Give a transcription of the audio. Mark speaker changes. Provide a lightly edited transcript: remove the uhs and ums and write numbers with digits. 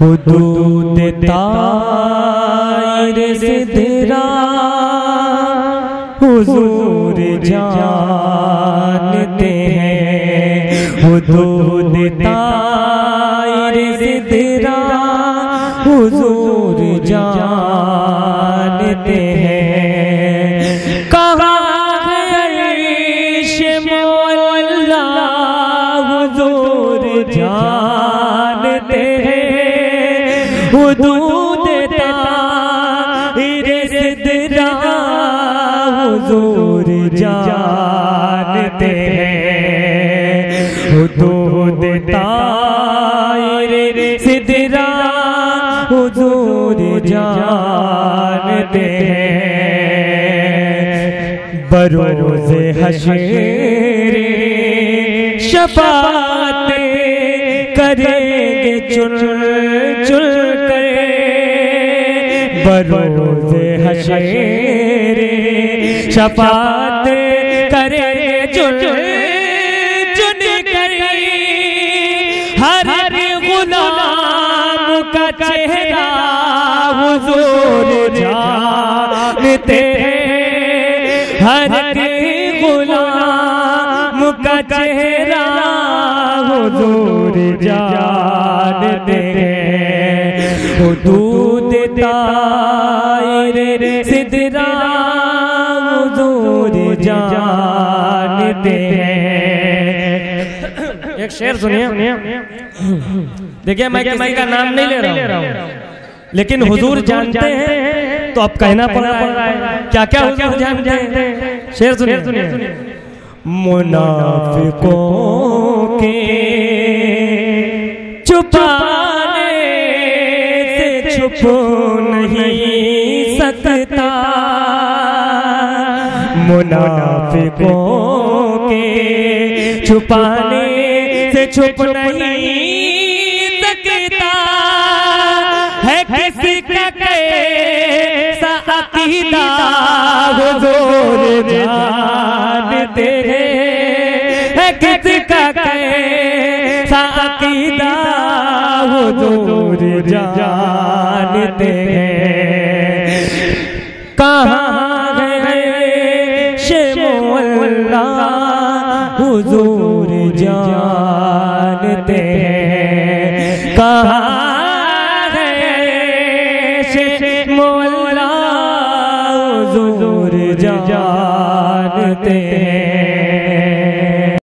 Speaker 1: हुदूद तायर सिदरा हुजूर जानते हैं। हुदूद तायर सिदरा हुजूर जानते हैं। कहाँ है अर्श मौला हुजूर जानते हैं। हुदूद तायर सिदरा हुजूर जानते हैं। हुदूद तायर सिदरा हुजूर जानते हैं। बरोज़े हश्र शफ़ाअत करेंगे चुन चुन कर। बरोज़े हश्र शफ़ाअत करेंगे चुन चुन कर। हर गुलाम का चेहरा हुजूर जानते हैं। हर गुलाम का चेहरा हुजूर जानते हैं। हुदूद तायर सिदरा हुजूर जानते हैं। एक शेर सुनिए। देखिए मैं किसी का नाम नहीं ले रहा हूँ, लेकिन हुजूर जानते हैं तो अब कहना पड़ रहा है। क्या क्या हुजूर जानते हैं? शेर सुनिए। मुनाफिकों के छुपाने से छुप नहीं सकता। मुनाफिकों के छुपाने से छुप नहीं सकता। है किसी का कैसा अकीदा हुजूर जानते हैं। है किसी का कैसा अकीदा हुजूर जानते हैं। कहाँ